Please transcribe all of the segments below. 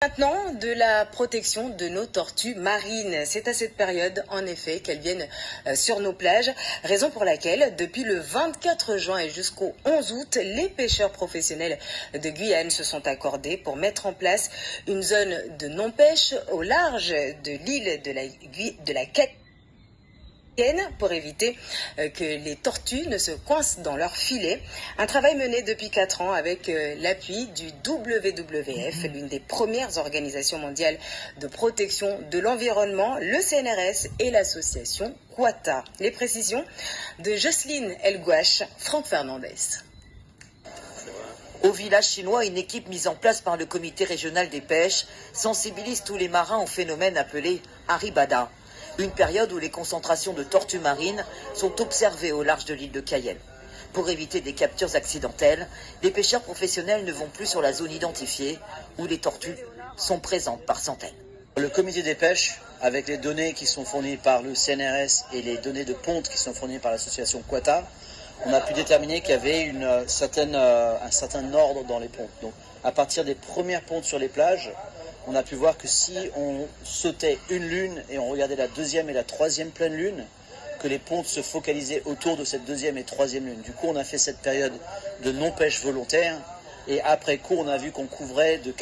Maintenant, de la protection de nos tortues marines. C'est à cette période, en effet, qu'elles viennent sur nos plages, raison pour laquelle, depuis le 24 juin et jusqu'au 11 août, les pêcheurs professionnels de Guyane se sont accordés pour mettre en place une zone de non-pêche au large de l'île de la Cayenne pour éviter que les tortues ne se coincent dans leur filet. Un travail mené depuis 4 ans avec l'appui du WWF, l'une des premières organisations mondiales de protection de l'environnement, le CNRS et l'association Quata. Les précisions de Jocelyne Elgouache, Franck Fernandez. Au village chinois, une équipe mise en place par le comité régional des pêches sensibilise tous les marins au phénomène appelé Haribada, une période où les concentrations de tortues marines sont observées au large de l'île de Cayenne. Pour éviter des captures accidentelles, les pêcheurs professionnels ne vont plus sur la zone identifiée où les tortues sont présentes par centaines. Le comité des pêches, avec les données qui sont fournies par le CNRS et les données de ponte qui sont fournies par l'association Quata, on a pu déterminer qu'il y avait un certain ordre dans les pontes. Donc, à partir des premières pontes sur les plages, on a pu voir que si on sautait une lune et on regardait la deuxième et la troisième pleine lune, que les pontes se focalisaient autour de cette deuxième et troisième lune. Du coup, on a fait cette période de non-pêche volontaire et après coup, on a vu qu'on couvrait de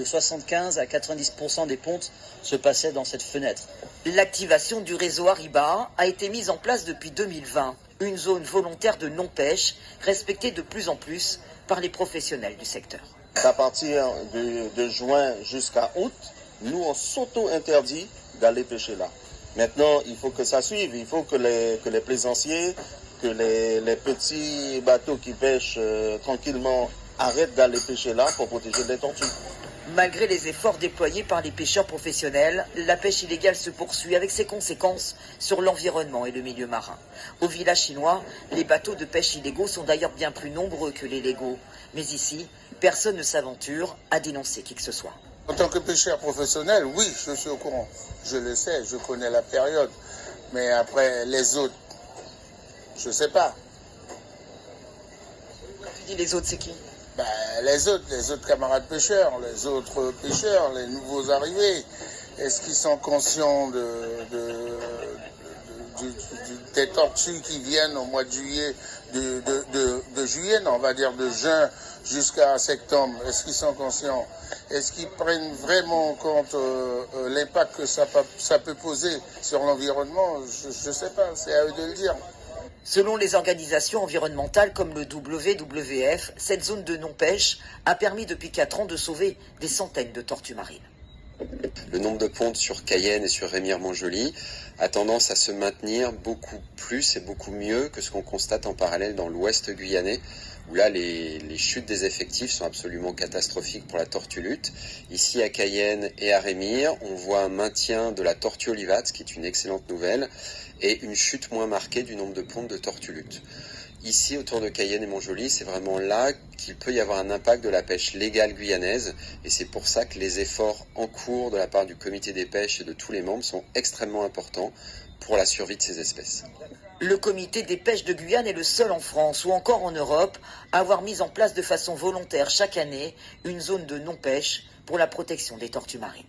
75 à 90% des pontes se passaient dans cette fenêtre. L'activation du réseau Hariba a été mise en place depuis 2020, une zone volontaire de non-pêche respectée de plus en plus par les professionnels du secteur. À partir de juin jusqu'à août, nous, on s'auto-interdit d'aller pêcher là. Maintenant, il faut que ça suive. Il faut que les plaisanciers, que les petits bateaux qui pêchent tranquillement arrêtent d'aller pêcher là pour protéger les tortues. Malgré les efforts déployés par les pêcheurs professionnels, la pêche illégale se poursuit avec ses conséquences sur l'environnement et le milieu marin. Au village chinois, les bateaux de pêche illégaux sont d'ailleurs bien plus nombreux que les légaux. Mais ici, personne ne s'aventure à dénoncer qui que ce soit. En tant que pêcheur professionnel, oui, je suis au courant. Je le sais, je connais la période. Mais après, les autres, je ne sais pas. Tu dis les autres, c'est qui ? Les autres camarades pêcheurs, les autres pêcheurs, les nouveaux arrivés. Est-ce qu'ils sont conscients des tortues qui viennent au mois de juillet, de juillet, non, on va dire de juin jusqu'à septembre? Est-ce qu'ils sont conscients? Est-ce qu'ils prennent vraiment en compte l'impact que ça peut poser sur l'environnement? Je ne sais pas, c'est à eux de le dire. Selon les organisations environnementales comme le WWF, cette zone de non-pêche a permis depuis 4 ans de sauver des centaines de tortues marines. Le nombre de pontes sur Cayenne et sur Rémire-Montjoly a tendance à se maintenir beaucoup plus et beaucoup mieux que ce qu'on constate en parallèle dans l'ouest guyanais, où là les chutes des effectifs sont absolument catastrophiques pour la tortue lutte. Ici à Cayenne et à Rémire, on voit un maintien de la tortue olivate, ce qui est une excellente nouvelle, et une chute moins marquée du nombre de pontes de tortue lutte. Ici, autour de Cayenne et Montjoly, c'est vraiment là qu'il peut y avoir un impact de la pêche légale guyanaise, et c'est pour ça que les efforts en cours de la part du comité des pêches et de tous les membres sont extrêmement importants pour la survie de ces espèces. Le comité des pêches de Guyane est le seul en France ou encore en Europe à avoir mis en place de façon volontaire chaque année une zone de non-pêche pour la protection des tortues marines.